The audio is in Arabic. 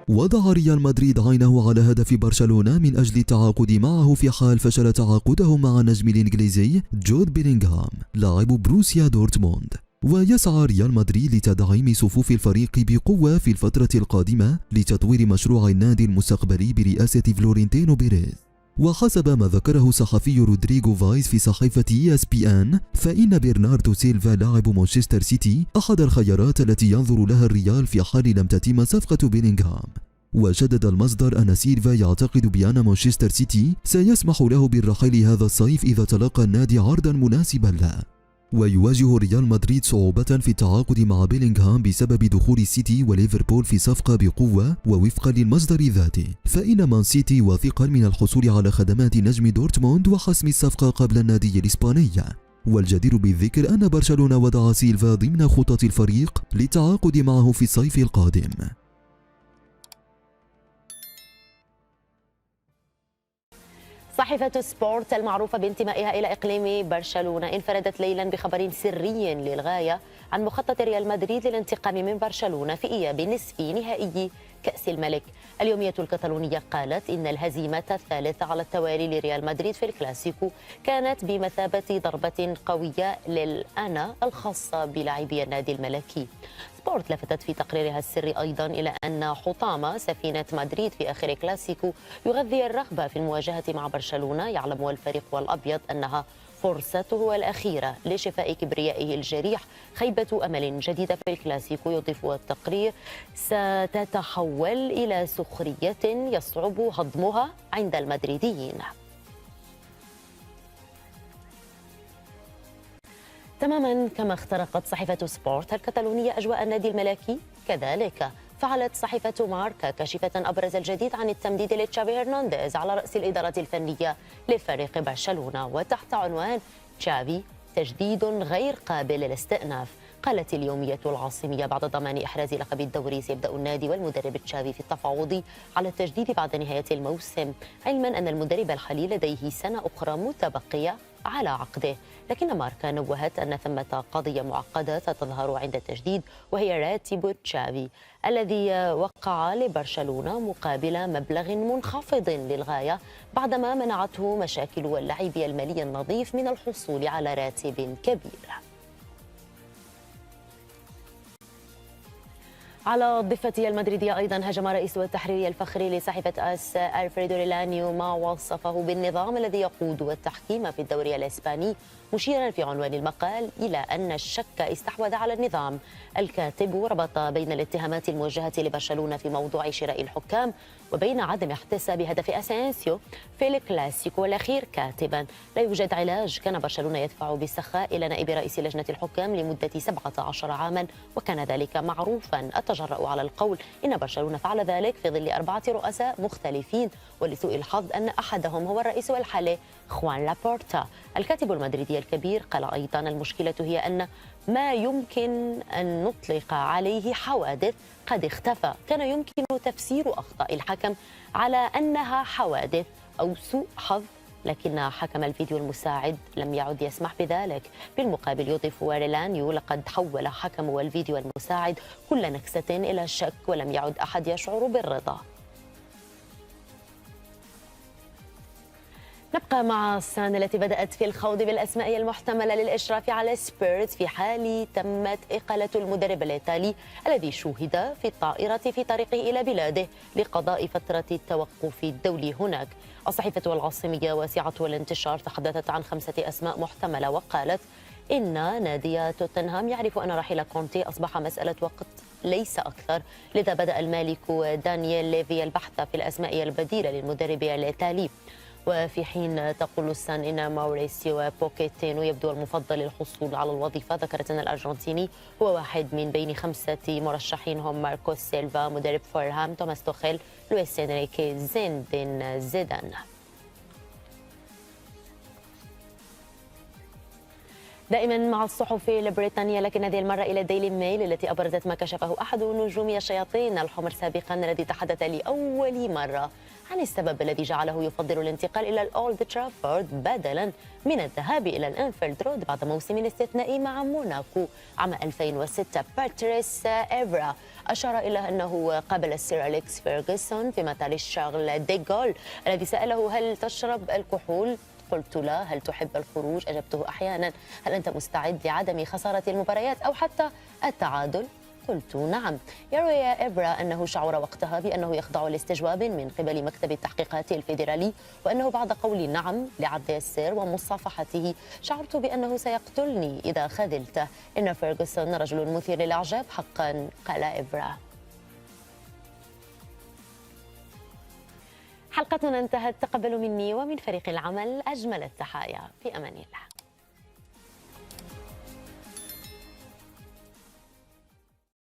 وضع ريال مدريد عينه على هدف برشلونة من أجل التعاقد معه في حال فشل تعاقده مع النجم الإنجليزي جود بيلينغهام لاعب بروسيا دورتموند. ويسعى ريال مدريد لتدعيم صفوف الفريق بقوة في الفترة القادمة لتطوير مشروع النادي المستقبلي برئاسة فلورنتينو بيريز. وحسب ما ذكره صحفي رودريغو فايز في صحيفة ESPN، فإن برناردو سيلفا لاعب مانشستر سيتي أحد الخيارات التي ينظر لها الريال في حال لم تتم صفقة بيلينغهام. وشدد المصدر أن سيلفا يعتقد بأن مانشستر سيتي سيسمح له بالرحيل هذا الصيف إذا تلقى النادي عرضا مناسبا له. ويواجه ريال مدريد صعوبة في التعاقد مع بيلينغهام بسبب دخول السيتي وليفربول في صفقة بقوة. ووفقا للمصدر ذاته، فإن مان سيتي واثقا من الحصول على خدمات نجم دورتموند وحسم الصفقة قبل النادي الإسباني. والجدير بالذكر أن برشلونة وضع سيلفا ضمن خطط الفريق للتعاقد معه في الصيف القادم. صحيفة سبورت المعروفة بانتمائها إلى إقليم برشلونة انفردت ليلا بخبر سري للغاية عن مخطط ريال مدريد للانتقام من برشلونة في إياب نصف نهائي كأس الملك. اليومية الكتالونية قالت إن الهزيمة الثالثة على التوالي لريال مدريد في الكلاسيكو كانت بمثابة ضربة قوية للأنا الخاصة بلاعبي النادي الملكي. سبورت لفتت في تقريرها السري أيضا إلى أن حطام سفينة مدريد في آخر كلاسيكو يغذي الرغبة في المواجهة مع برشلونة. يعلم الفريق الأبيض أنها فرصته الأخيرة لشفاء كبريائه الجريح. خيبة أمل جديدة في الكلاسيكو، يضيف التقرير، ستتحول إلى سخرية يصعب هضمها عند المدريديين. تماما كما اخترقت صحيفة سبورت الكتالونية أجواء النادي الملكي، كذلك فعلت صحيفة ماركا كاشفة أبرز الجديد عن التمديد لتشافي هرنانديز على رأس الإدارة الفنية لفريق برشلونة، وتحت عنوان تشافي تجديد غير قابل للاستئناف. قالت اليومية العاصمية بعد ضمان إحراز لقب الدوري سيبدأ النادي والمدرب تشافي في التفاوض على التجديد بعد نهاية الموسم، علما أن المدرب الحالي لديه سنة أخرى متبقية على عقده. لكن ماركا نوهت أن ثمة قضية معقدة ستظهر عند التجديد، وهي راتب تشافي الذي وقع لبرشلونة مقابل مبلغ منخفض للغاية بعدما منعته مشاكل اللعب المالي النظيف من الحصول على راتب كبير. على الضفة المدريدية أيضا هجم رئيس التحرير الفخري لصحيفة آس ألفريدو ريلانيو ما وصفه بالنظام الذي يقود التحكيم في الدوري الإسباني، مشيرا في عنوان المقال إلى أن الشك استحوذ على النظام. الكاتب ربط بين الاتهامات الموجهة لبرشلونة في موضوع شراء الحكام وبين عدم احتساب هدف أسينسيو في الكلاسيكو الأخير، كاتبا: لا يوجد علاج. كان برشلونة يدفع بسخاء إلى نائب رئيس لجنة الحكام لمدة 17 عاما، وكان ذلك معروفا. أتجرأ على القول إن برشلونة فعل ذلك في ظل 4 رؤساء مختلفين، ولسوء الحظ أن أحدهم هو الرئيس الحالي خوان لابورتا. الكاتب المدريدي الكبير قال أيضا: المشكلة هي أن ما يمكن أن نطلق عليه حوادث قد اختفى. كان يمكن تفسير أخطاء الحكم على أنها حوادث أو سوء حظ، لكن حكم الفيديو المساعد لم يعد يسمح بذلك. بالمقابل يضيف ريلانيو: لقد حول حكم الفيديو المساعد كل نكسة إلى شك، ولم يعد أحد يشعر بالرضا. نبقى مع السان التي بدأت في الخوض بالأسماء المحتملة للإشراف على سبيرز في حال تمت إقالة المدرب الإيطالي الذي شوهد في الطائرة في طريقه إلى بلاده لقضاء فترة التوقف الدولي هناك. الصحيفة العاصمية واسعة الانتشار تحدثت عن 5 أسماء محتملة، وقالت إن نادي توتنهام يعرف أن رحيل كونتي أصبح مسألة وقت ليس أكثر، لذا بدأ المالك دانييل ليفي البحث في الأسماء البديلة للمدرب الإيطالي. وفي حين تقول السان إن ماوريسيو بوكيتينو يبدو المفضل للحصول على الوظيفة، ذكرت أن الأرجنتيني هو واحد من بين 5 مرشحين هم ماركوس سيلفا مدرب فولهام، توماس توخيل، لويس إنريكي، زين الدين زيدان. دائما مع الصحف البريطانية، لكن هذه المرة إلى ديلي ميل التي أبرزت ما كشفه أحد نجوم الشياطين الحمر سابقا، الذي تحدث لأول مرة عن السبب الذي جعله يفضل الانتقال إلى الأولد ترافورد بدلا من الذهاب إلى الأنفيلد رود بعد موسم استثنائي مع موناكو عام 2006. باتريس إيفرا أشار إلى أنه قابل السير أليكس فيرغسون في مطار شارل ديغول الذي سأله: هل تشرب الكحول؟ قلت لا. هل تحب الخروج؟ أجبته أحيانا. هل أنت مستعد لعدم خسارة المباريات أو حتى التعادل؟ قلت نعم. يروي إبرا أنه شعر وقتها بأنه يخضع لاستجواب من قبل مكتب التحقيقات الفيدرالي، وأنه بعد قول نعم لعرض السير ومصافحته شعرت بأنه سيقتلني إذا خذلته. إن فيرغسون رجل مثير للإعجاب حقا، قال إبرا. حلقتنا انتهت. تقبلوا مني ومن فريق العمل أجمل التحايا. في أمان الله.